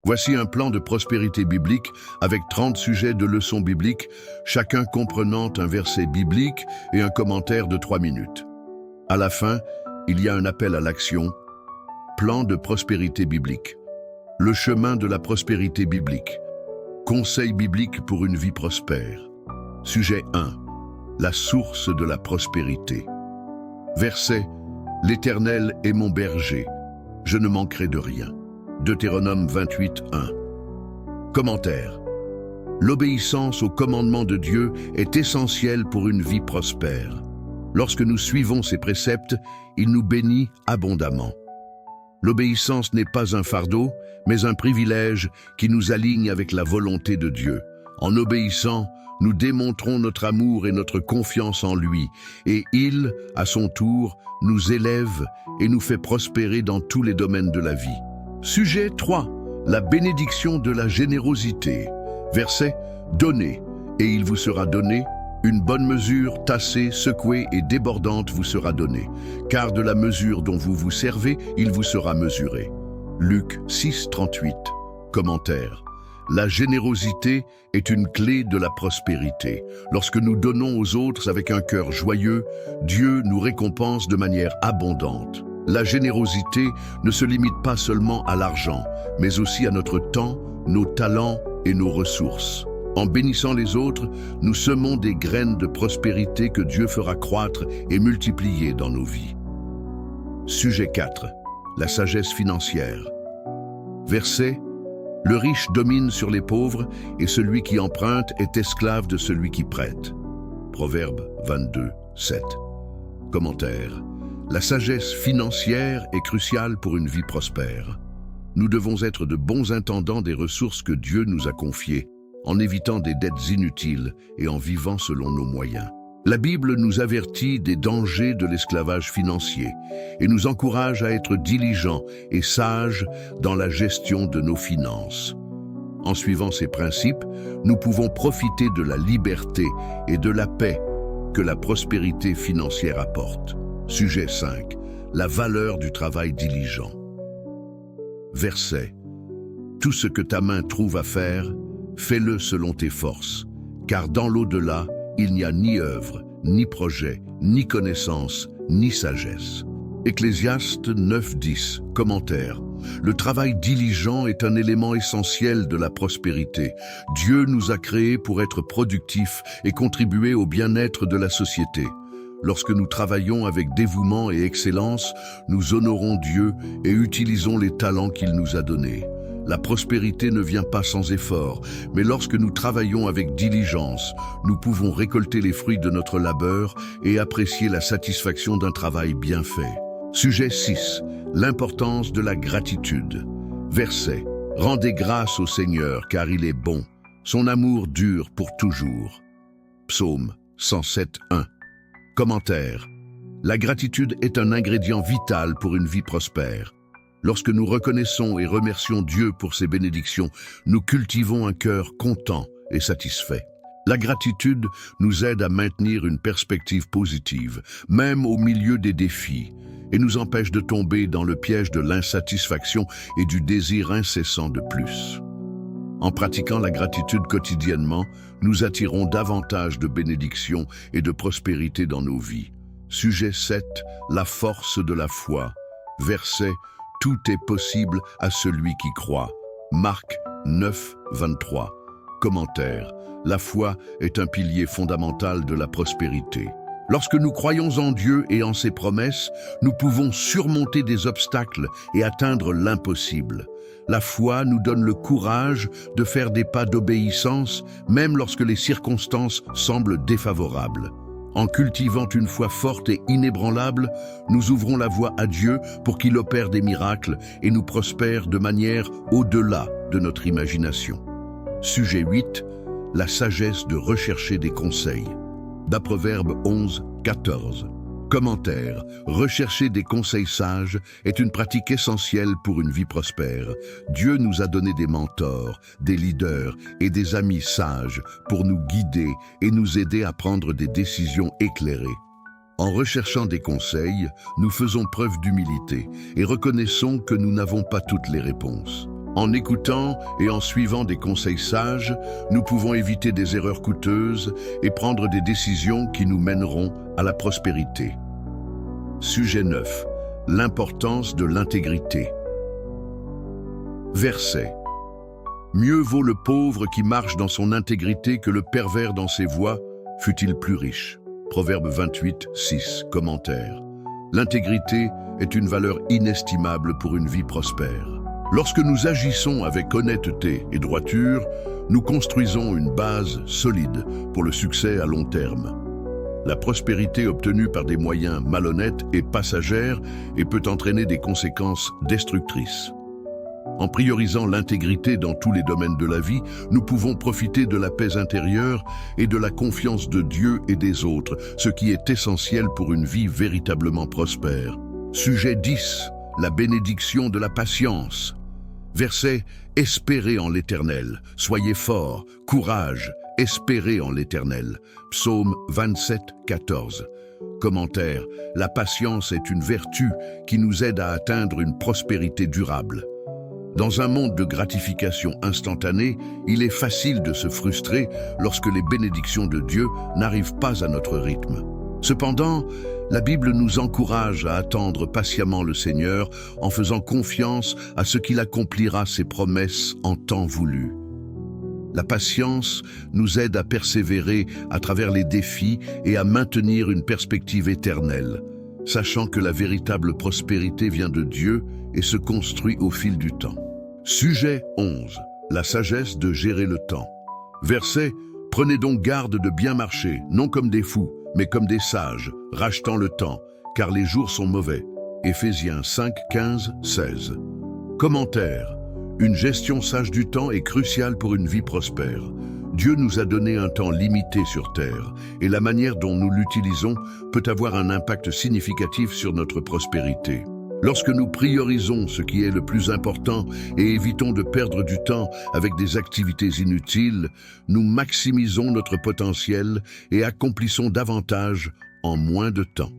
Voici un plan de prospérité biblique avec 30 sujets de leçons bibliques, chacun comprenant un verset biblique et un commentaire de 3 minutes. À la fin, il y a un appel à l'action, plan de prospérité biblique. Le chemin de la prospérité biblique. Conseil biblique pour une vie prospère. Sujet 1. La source de la prospérité. Verset. L'Éternel est mon berger, je ne manquerai de rien. Deutéronome 28, 1. Commentaire. L'obéissance au commandement de Dieu est essentielle pour une vie prospère. Lorsque nous suivons ses préceptes, il nous bénit abondamment. L'obéissance n'est pas un fardeau, mais un privilège qui nous aligne avec la volonté de Dieu. En obéissant, nous démontrons notre amour et notre confiance en lui, et il, à son tour, nous élève et nous fait prospérer dans tous les domaines de la vie. Sujet 3. La bénédiction de la générosité. Verset. Donnez, et il vous sera donné. Une bonne mesure, tassée, secouée et débordante vous sera donnée. Car de la mesure dont vous vous servez, il vous sera mesuré. Luc 6, 38. Commentaire. La générosité est une clé de la prospérité. Lorsque nous donnons aux autres avec un cœur joyeux, Dieu nous récompense de manière abondante. La générosité ne se limite pas seulement à l'argent, mais aussi à notre temps, nos talents et nos ressources. En bénissant les autres, nous semons des graines de prospérité que Dieu fera croître et multiplier dans nos vies. Sujet 4. La sagesse financière. Verset. Le riche domine sur les pauvres et celui qui emprunte est esclave de celui qui prête. Proverbe 22, 7. Commentaire. La sagesse financière est cruciale pour une vie prospère. Nous devons être de bons intendants des ressources que Dieu nous a confiées, en évitant des dettes inutiles et en vivant selon nos moyens. La Bible nous avertit des dangers de l'esclavage financier et nous encourage à être diligents et sages dans la gestion de nos finances. En suivant ces principes, nous pouvons profiter de la liberté et de la paix que la prospérité financière apporte. Sujet 5. La valeur du travail diligent. Verset. Tout ce que ta main trouve à faire, fais-le selon tes forces, car dans l'au-delà, il n'y a ni œuvre, ni projet, ni connaissance, ni sagesse. Ecclésiaste 9.10. Commentaire. Le travail diligent est un élément essentiel de la prospérité. Dieu nous a créés pour être productifs et contribuer au bien-être de la société. Lorsque nous travaillons avec dévouement et excellence, nous honorons Dieu et utilisons les talents qu'il nous a donnés. La prospérité ne vient pas sans effort, mais lorsque nous travaillons avec diligence, nous pouvons récolter les fruits de notre labeur et apprécier la satisfaction d'un travail bien fait. Sujet 6. L'importance de la gratitude. Verset. Rendez grâce au Seigneur, car il est bon. Son amour dure pour toujours. Psaume 107, 1. Commentaire. La gratitude est un ingrédient vital pour une vie prospère. Lorsque nous reconnaissons et remercions Dieu pour ses bénédictions, nous cultivons un cœur content et satisfait. La gratitude nous aide à maintenir une perspective positive, même au milieu des défis, et nous empêche de tomber dans le piège de l'insatisfaction et du désir incessant de plus. En pratiquant la gratitude quotidiennement, nous attirons davantage de bénédictions et de prospérité dans nos vies. Sujet 7. La force de la foi. Verset. Tout est possible à celui qui croit. Marc 9, 23. Commentaire. La foi est un pilier fondamental de la prospérité. Lorsque nous croyons en Dieu et en ses promesses, nous pouvons surmonter des obstacles et atteindre l'impossible. La foi nous donne le courage de faire des pas d'obéissance, même lorsque les circonstances semblent défavorables. En cultivant une foi forte et inébranlable, nous ouvrons la voie à Dieu pour qu'il opère des miracles et nous prospère de manière au-delà de notre imagination. Sujet 8. La sagesse de rechercher des conseils. Proverbe 11, 14. Commentaire. Rechercher des conseils sages est une pratique essentielle pour une vie prospère. Dieu nous a donné des mentors, des leaders et des amis sages pour nous guider et nous aider à prendre des décisions éclairées. En recherchant des conseils, nous faisons preuve d'humilité et reconnaissons que nous n'avons pas toutes les réponses. En écoutant et en suivant des conseils sages, nous pouvons éviter des erreurs coûteuses et prendre des décisions qui nous mèneront à la prospérité. Sujet 9. L'importance de l'intégrité. Verset. Mieux vaut le pauvre qui marche dans son intégrité que le pervers dans ses voies, fût-il plus riche. Proverbe 28, 6. Commentaire. L'intégrité est une valeur inestimable pour une vie prospère. Lorsque nous agissons avec honnêteté et droiture, nous construisons une base solide pour le succès à long terme. La prospérité obtenue par des moyens malhonnêtes est passagère et peut entraîner des conséquences destructrices. En priorisant l'intégrité dans tous les domaines de la vie, nous pouvons profiter de la paix intérieure et de la confiance de Dieu et des autres, ce qui est essentiel pour une vie véritablement prospère. Sujet 10. La bénédiction de la patience. Verset. Espérez en l'Éternel, soyez forts, courage, espérez en l'Éternel. Psaume 27, 14. Commentaire. La patience est une vertu qui nous aide à atteindre une prospérité durable. Dans un monde de gratification instantanée, il est facile de se frustrer lorsque les bénédictions de Dieu n'arrivent pas à notre rythme. Cependant, la Bible nous encourage à attendre patiemment le Seigneur en faisant confiance à ce qu'il accomplira ses promesses en temps voulu. La patience nous aide à persévérer à travers les défis et à maintenir une perspective éternelle, sachant que la véritable prospérité vient de Dieu et se construit au fil du temps. Sujet 11. La sagesse de gérer le temps. Verset. Prenez donc garde de bien marcher, non comme des fous, mais comme des sages, rachetant le temps, car les jours sont mauvais. Éphésiens 5, 15, 16. Commentaire. Une gestion sage du temps est cruciale pour une vie prospère. Dieu nous a donné un temps limité sur Terre, et la manière dont nous l'utilisons peut avoir un impact significatif sur notre prospérité. Lorsque nous priorisons ce qui est le plus important et évitons de perdre du temps avec des activités inutiles, nous maximisons notre potentiel et accomplissons davantage en moins de temps.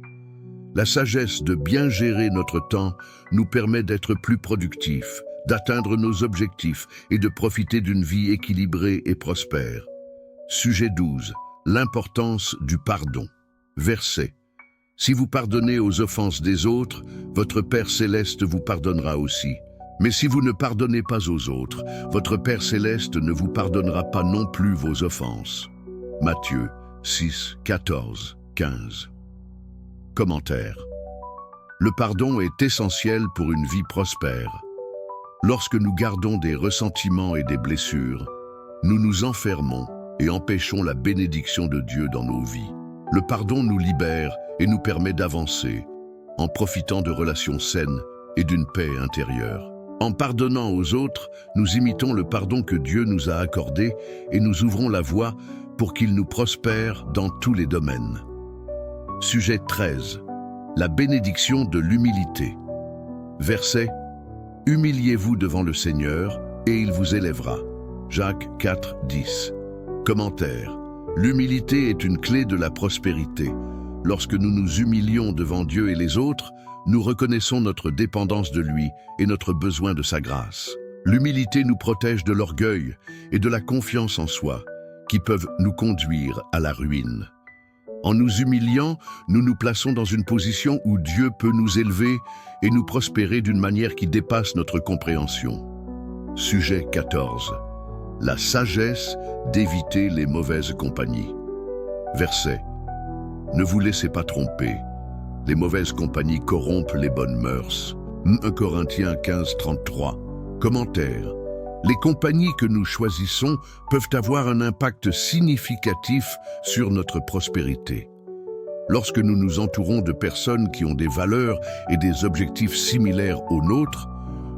La sagesse de bien gérer notre temps nous permet d'être plus productifs, d'atteindre nos objectifs et de profiter d'une vie équilibrée et prospère. Sujet 12. L'importance du pardon. Verset. Si vous pardonnez aux offenses des autres, votre Père Céleste vous pardonnera aussi. Mais si vous ne pardonnez pas aux autres, votre Père Céleste ne vous pardonnera pas non plus vos offenses. Matthieu 6, 14, 15. Commentaire. Le pardon est essentiel pour une vie prospère. Lorsque nous gardons des ressentiments et des blessures, nous nous enfermons et empêchons la bénédiction de Dieu dans nos vies. Le pardon nous libère et nous permet d'avancer, en profitant de relations saines et d'une paix intérieure. En pardonnant aux autres, nous imitons le pardon que Dieu nous a accordé et nous ouvrons la voie pour qu'il nous prospère dans tous les domaines. Sujet 13. La bénédiction de l'humilité. Verset. Humiliez-vous devant le Seigneur et il vous élèvera. Jacques 4, 10. Commentaire. L'humilité est une clé de la prospérité. Lorsque nous nous humilions devant Dieu et les autres, nous reconnaissons notre dépendance de lui et notre besoin de sa grâce. L'humilité nous protège de l'orgueil et de la confiance en soi, qui peuvent nous conduire à la ruine. En nous humiliant, nous nous plaçons dans une position où Dieu peut nous élever et nous prospérer d'une manière qui dépasse notre compréhension. Sujet 14. La sagesse d'éviter les mauvaises compagnies. Verset. Ne vous laissez pas tromper. Les mauvaises compagnies corrompent les bonnes mœurs. 1 Corinthiens 15, 33. Commentaire. Les compagnies que nous choisissons peuvent avoir un impact significatif sur notre prospérité. Lorsque nous nous entourons de personnes qui ont des valeurs et des objectifs similaires aux nôtres,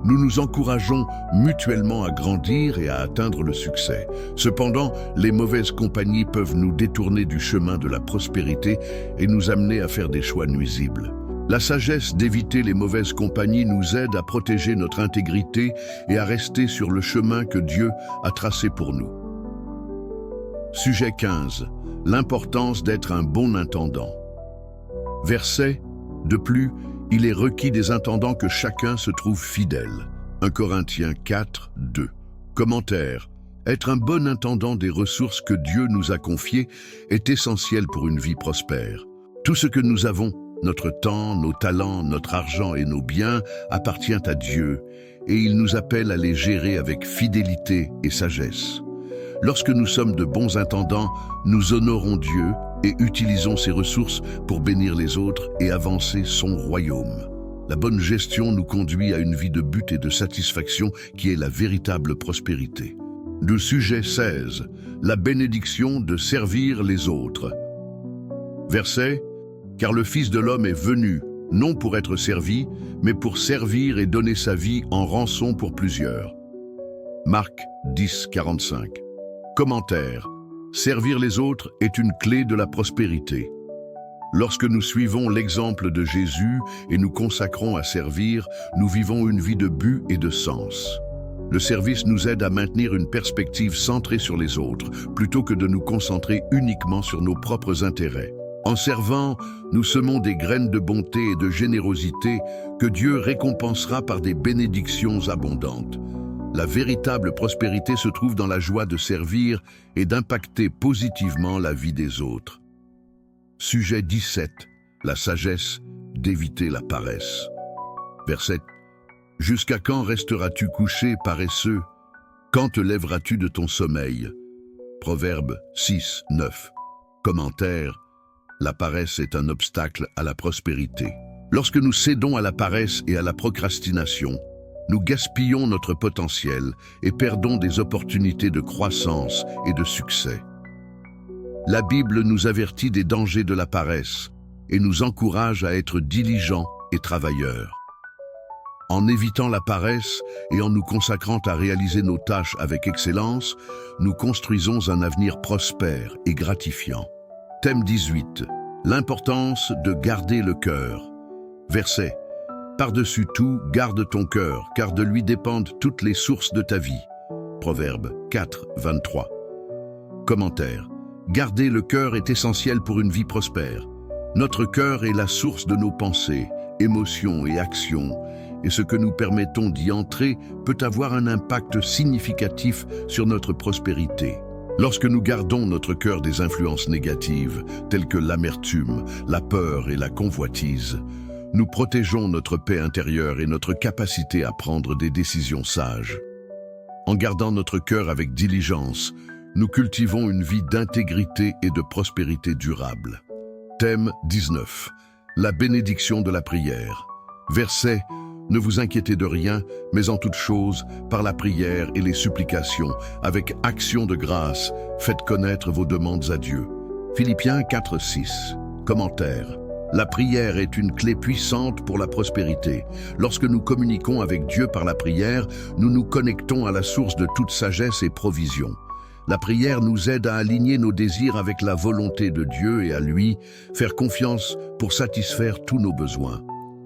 nous nous encourageons mutuellement à grandir et à atteindre le succès. Cependant, les mauvaises compagnies peuvent nous détourner du chemin de la prospérité et nous amener à faire des choix nuisibles. La sagesse d'éviter les mauvaises compagnies nous aide à protéger notre intégrité et à rester sur le chemin que Dieu a tracé pour nous. Sujet 15. L'importance d'être un bon intendant. Verset. De plus, il est requis des intendants que chacun se trouve fidèle. 1 Corinthiens 4, 2. Commentaire. Être un bon intendant des ressources que Dieu nous a confiées est essentiel pour une vie prospère. Tout ce que nous avons, notre temps, nos talents, notre argent et nos biens, appartient à Dieu et il nous appelle à les gérer avec fidélité et sagesse. Lorsque nous sommes de bons intendants, nous honorons Dieu et utilisons ses ressources pour bénir les autres et avancer son royaume. La bonne gestion nous conduit à une vie de but et de satisfaction qui est la véritable prospérité. Le sujet 16, la bénédiction de servir les autres. Verset, « Car le Fils de l'homme est venu, non pour être servi, mais pour servir et donner sa vie en rançon pour plusieurs. » Marc 10, 45. Commentaire. Servir les autres est une clé de la prospérité. Lorsque nous suivons l'exemple de Jésus et nous consacrons à servir, nous vivons une vie de but et de sens. Le service nous aide à maintenir une perspective centrée sur les autres, plutôt que de nous concentrer uniquement sur nos propres intérêts. En servant, nous semons des graines de bonté et de générosité que Dieu récompensera par des bénédictions abondantes. La véritable prospérité se trouve dans la joie de servir et d'impacter positivement la vie des autres. Sujet 17. La sagesse d'éviter la paresse. Verset. « Jusqu'à quand resteras-tu couché, paresseux? Quand te lèveras-tu de ton sommeil ?» Proverbe 6, 9. Commentaire. La paresse est un obstacle à la prospérité. Lorsque nous cédons à la paresse et à la procrastination, nous gaspillons notre potentiel et perdons des opportunités de croissance et de succès. La Bible nous avertit des dangers de la paresse et nous encourage à être diligents et travailleurs. En évitant la paresse et en nous consacrant à réaliser nos tâches avec excellence, nous construisons un avenir prospère et gratifiant. Thème 18. L'importance de garder le cœur. Verset. Par-dessus tout, garde ton cœur, car de lui dépendent toutes les sources de ta vie. Proverbe 4, 23. Commentaire. Garder le cœur est essentiel pour une vie prospère. Notre cœur est la source de nos pensées, émotions et actions, et ce que nous permettons d'y entrer peut avoir un impact significatif sur notre prospérité. Lorsque nous gardons notre cœur des influences négatives, telles que l'amertume, la peur et la convoitise, nous protégeons notre paix intérieure et notre capacité à prendre des décisions sages. En gardant notre cœur avec diligence, nous cultivons une vie d'intégrité et de prospérité durable. Thème 19. La bénédiction de la prière. Verset. Ne vous inquiétez de rien, mais en toute chose, par la prière et les supplications, avec action de grâce, faites connaître vos demandes à Dieu. Philippiens 4, 6. Commentaire. La prière est une clé puissante pour la prospérité. Lorsque nous communiquons avec Dieu par la prière, nous nous connectons à la source de toute sagesse et provision. La prière nous aide à aligner nos désirs avec la volonté de Dieu et à lui faire confiance pour satisfaire tous nos besoins.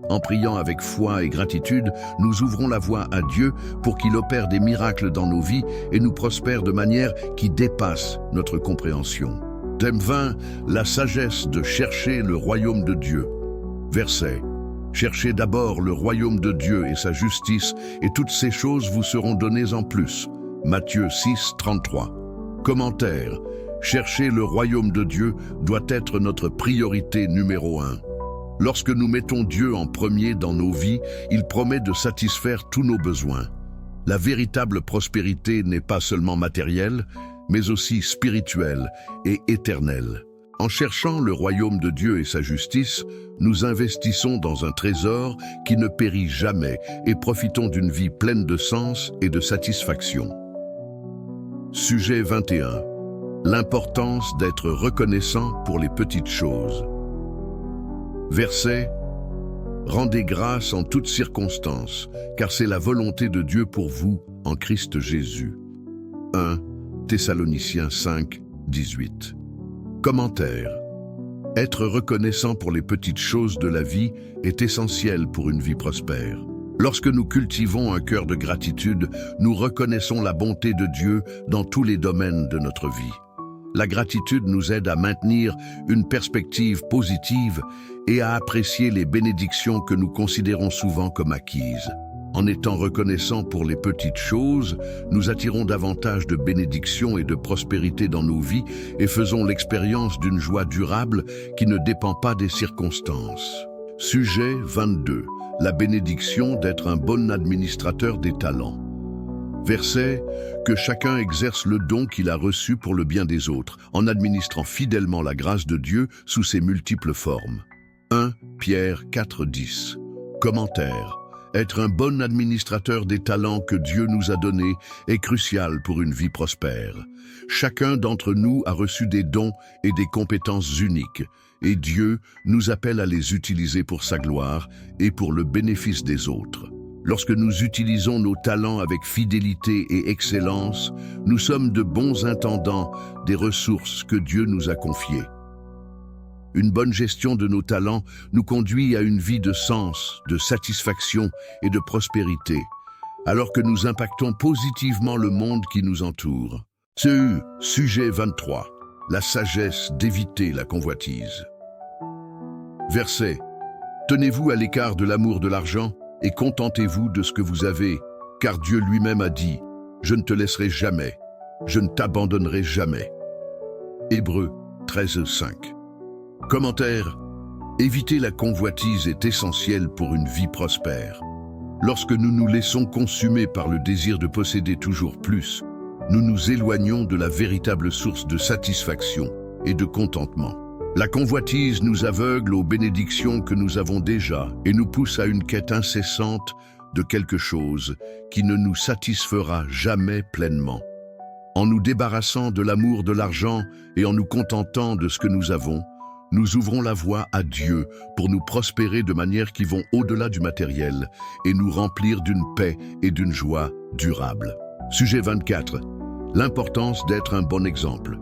En priant avec foi et gratitude, nous ouvrons la voie à Dieu pour qu'il opère des miracles dans nos vies et nous prospère de manière qui dépasse notre compréhension. Thème 20. La sagesse de chercher le royaume de Dieu. Verset. Cherchez d'abord le royaume de Dieu et sa justice, et toutes ces choses vous seront données en plus. Matthieu 6, 33. Commentaire. Chercher le royaume de Dieu doit être notre priorité numéro 1. Lorsque nous mettons Dieu en premier dans nos vies, il promet de satisfaire tous nos besoins. La véritable prospérité n'est pas seulement matérielle, mais aussi spirituelle et éternelle. En cherchant le royaume de Dieu et sa justice, nous investissons dans un trésor qui ne périt jamais et profitons d'une vie pleine de sens et de satisfaction. Sujet 21. L'importance d'être reconnaissant pour les petites choses. Verset. Rendez grâce en toutes circonstances, car c'est la volonté de Dieu pour vous en Christ Jésus. 1 Thessaloniciens 5, 18. Commentaire. Être reconnaissant pour les petites choses de la vie est essentiel pour une vie prospère. Lorsque nous cultivons un cœur de gratitude, nous reconnaissons la bonté de Dieu dans tous les domaines de notre vie. La gratitude nous aide à maintenir une perspective positive et à apprécier les bénédictions que nous considérons souvent comme acquises. En étant reconnaissants pour les petites choses, nous attirons davantage de bénédictions et de prospérité dans nos vies et faisons l'expérience d'une joie durable qui ne dépend pas des circonstances. Sujet 22. La bénédiction d'être un bon administrateur des talents. Verset, que chacun exerce le don qu'il a reçu pour le bien des autres, en administrant fidèlement la grâce de Dieu sous ses multiples formes. 1 Pierre 4,10. Commentaire. Être un bon administrateur des talents que Dieu nous a donnés est crucial pour une vie prospère. Chacun d'entre nous a reçu des dons et des compétences uniques, et Dieu nous appelle à les utiliser pour sa gloire et pour le bénéfice des autres. Lorsque nous utilisons nos talents avec fidélité et excellence, nous sommes de bons intendants des ressources que Dieu nous a confiées. Une bonne gestion de nos talents nous conduit à une vie de sens, de satisfaction et de prospérité, alors que nous impactons positivement le monde qui nous entoure. Sujet 23. La sagesse d'éviter la convoitise. Verset. Tenez-vous à l'écart de l'amour de l'argent et contentez-vous de ce que vous avez, car Dieu lui-même a dit « Je ne te laisserai jamais, je ne t'abandonnerai jamais ». Hébreux 13:5. Commentaire. Éviter la convoitise est essentiel pour une vie prospère. Lorsque nous nous laissons consumer par le désir de posséder toujours plus, nous nous éloignons de la véritable source de satisfaction et de contentement. La convoitise nous aveugle aux bénédictions que nous avons déjà et nous pousse à une quête incessante de quelque chose qui ne nous satisfera jamais pleinement. En nous débarrassant de l'amour de l'argent et en nous contentant de ce que nous avons, nous ouvrons la voie à Dieu pour nous prospérer de manière qui vont au-delà du matériel et nous remplir d'une paix et d'une joie durable. Sujet 24. L'importance d'être un bon exemple.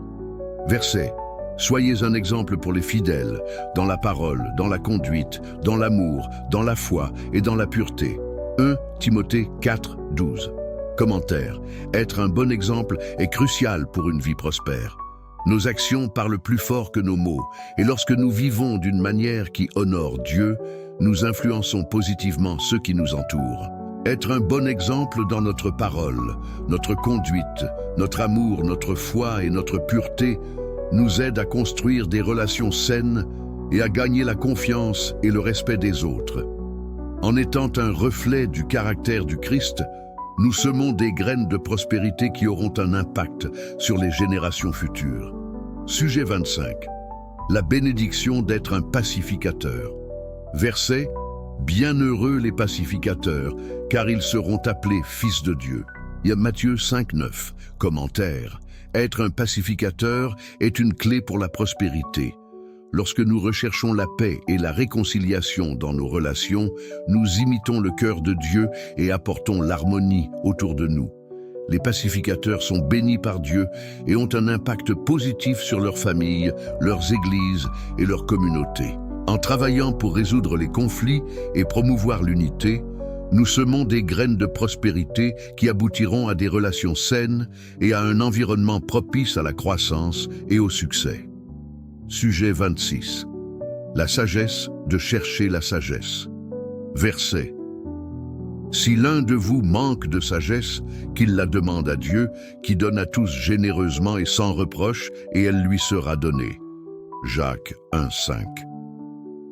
Verset. Soyez un exemple pour les fidèles, dans la parole, dans la conduite, dans l'amour, dans la foi et dans la pureté. 1 Timothée 4:12. Commentaire. Être un bon exemple est crucial pour une vie prospère. Nos actions parlent plus fort que nos mots, et lorsque nous vivons d'une manière qui honore Dieu, nous influençons positivement ceux qui nous entourent. Être un bon exemple dans notre parole, notre conduite, notre amour, notre foi et notre pureté nous aide à construire des relations saines et à gagner la confiance et le respect des autres. En étant un reflet du caractère du Christ, nous semons des graines de prospérité qui auront un impact sur les générations futures. Sujet 25. La bénédiction d'être un pacificateur. Verset. Bienheureux les pacificateurs, car ils seront appelés fils de Dieu. Il y a Matthieu 5:9. Commentaire. Être un pacificateur est une clé pour la prospérité. Lorsque nous recherchons la paix et la réconciliation dans nos relations, nous imitons le cœur de Dieu et apportons l'harmonie autour de nous. Les pacificateurs sont bénis par Dieu et ont un impact positif sur leur famille, leurs églises et leur communauté. En travaillant pour résoudre les conflits et promouvoir l'unité, nous semons des graines de prospérité qui aboutiront à des relations saines et à un environnement propice à la croissance et au succès. Sujet 26. La sagesse de chercher la sagesse. Verset. Si l'un de vous manque de sagesse, qu'il la demande à Dieu, qui donne à tous généreusement et sans reproche, et elle lui sera donnée. Jacques 1:5.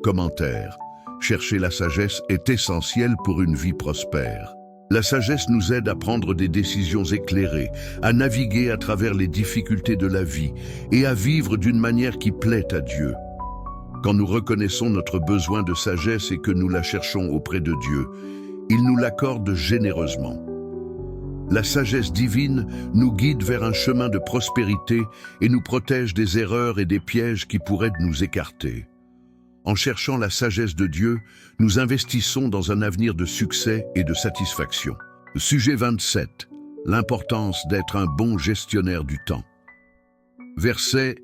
Commentaire. Chercher la sagesse est essentiel pour une vie prospère. La sagesse nous aide à prendre des décisions éclairées, à naviguer à travers les difficultés de la vie et à vivre d'une manière qui plaît à Dieu. Quand nous reconnaissons notre besoin de sagesse et que nous la cherchons auprès de Dieu, il nous l'accorde généreusement. La sagesse divine nous guide vers un chemin de prospérité et nous protège des erreurs et des pièges qui pourraient nous écarter. En cherchant la sagesse de Dieu, nous investissons dans un avenir de succès et de satisfaction. Sujet 27. L'importance d'être un bon gestionnaire du temps. Verset.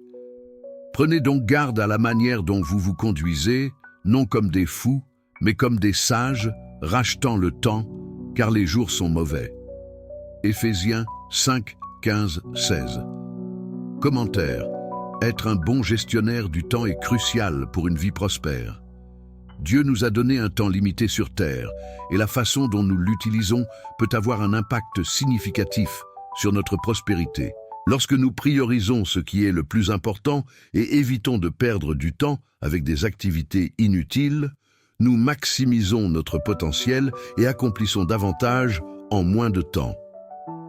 Prenez donc garde à la manière dont vous vous conduisez, non comme des fous, mais comme des sages, rachetant le temps, car les jours sont mauvais. Éphésiens 5, 15, 16. Commentaire. Être un bon gestionnaire du temps est crucial pour une vie prospère. Dieu nous a donné un temps limité sur Terre, et la façon dont nous l'utilisons peut avoir un impact significatif sur notre prospérité. Lorsque nous priorisons ce qui est le plus important et évitons de perdre du temps avec des activités inutiles, nous maximisons notre potentiel et accomplissons davantage en moins de temps.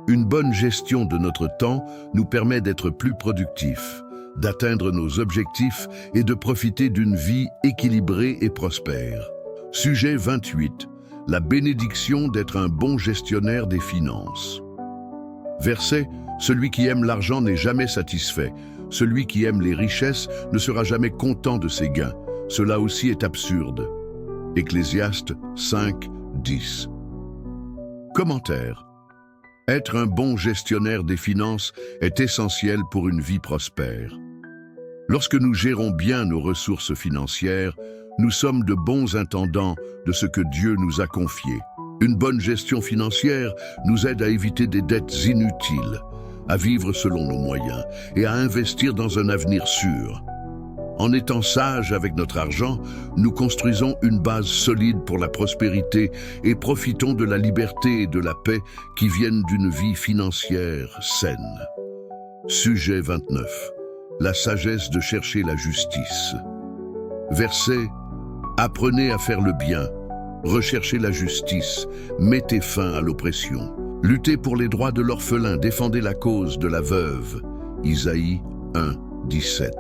Une bonne gestion de notre temps nous permet d'être plus productifs, d'atteindre nos objectifs et de profiter d'une vie équilibrée et prospère. Sujet 28. La bénédiction d'être un bon gestionnaire des finances. Verset. Celui qui aime l'argent n'est jamais satisfait. Celui qui aime les richesses ne sera jamais content de ses gains. Cela aussi est absurde. Ecclésiaste 5, 10. Commentaire. Être un bon gestionnaire des finances est essentiel pour une vie prospère. Lorsque nous gérons bien nos ressources financières, nous sommes de bons intendants de ce que Dieu nous a confié. Une bonne gestion financière nous aide à éviter des dettes inutiles, à vivre selon nos moyens et à investir dans un avenir sûr. En étant sages avec notre argent, nous construisons une base solide pour la prospérité et profitons de la liberté et de la paix qui viennent d'une vie financière saine. Sujet 29. La sagesse de chercher la justice. Verset. Apprenez à faire le bien, recherchez la justice, mettez fin à l'oppression. Luttez pour les droits de l'orphelin, défendez la cause de la veuve. Isaïe 1, 17.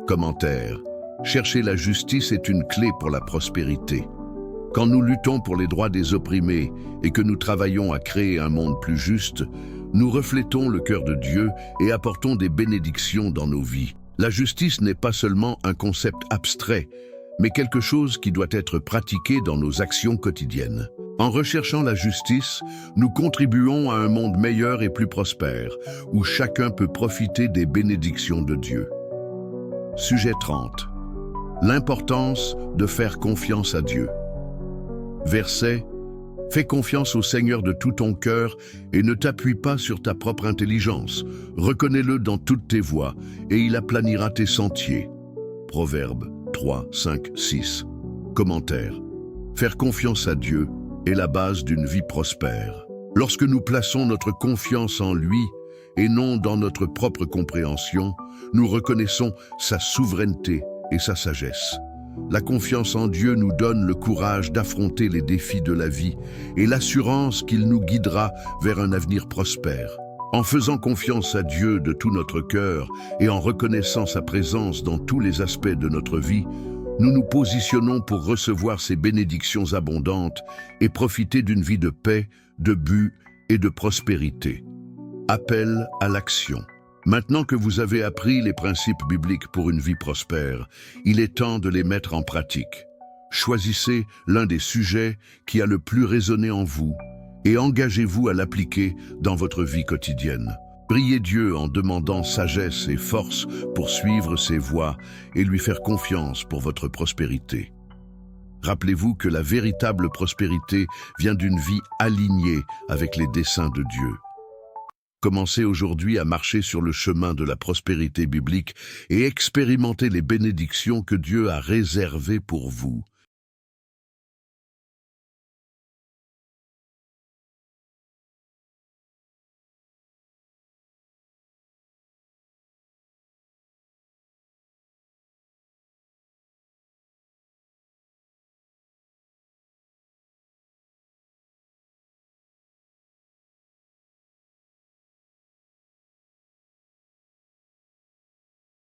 Commentaire. Chercher la justice est une clé pour la prospérité. Quand nous luttons pour les droits des opprimés et que nous travaillons à créer un monde plus juste, nous reflétons le cœur de Dieu et apportons des bénédictions dans nos vies. La justice n'est pas seulement un concept abstrait, mais quelque chose qui doit être pratiqué dans nos actions quotidiennes. En recherchant la justice, nous contribuons à un monde meilleur et plus prospère, où chacun peut profiter des bénédictions de Dieu. Sujet 30. L'importance de faire confiance à Dieu. Verset. Fais confiance au Seigneur de tout ton cœur et ne t'appuie pas sur ta propre intelligence. Reconnais-le dans toutes tes voies et il aplanira tes sentiers. Proverbe 3, 5, 6. Commentaire. Faire confiance à Dieu est la base d'une vie prospère. Lorsque nous plaçons notre confiance en lui et non dans notre propre compréhension, nous reconnaissons sa souveraineté et sa sagesse. La confiance en Dieu nous donne le courage d'affronter les défis de la vie et l'assurance qu'il nous guidera vers un avenir prospère. En faisant confiance à Dieu de tout notre cœur et en reconnaissant sa présence dans tous les aspects de notre vie, nous nous positionnons pour recevoir ses bénédictions abondantes et profiter d'une vie de paix, de but et de prospérité. Appel à l'action. Maintenant que vous avez appris les principes bibliques pour une vie prospère, il est temps de les mettre en pratique. Choisissez l'un des sujets qui a le plus résonné en vous et engagez-vous à l'appliquer dans votre vie quotidienne. Priez Dieu en demandant sagesse et force pour suivre ses voies et lui faire confiance pour votre prospérité. Rappelez-vous que la véritable prospérité vient d'une vie alignée avec les desseins de Dieu. Commencez aujourd'hui à marcher sur le chemin de la prospérité biblique et expérimentez les bénédictions que Dieu a réservées pour vous.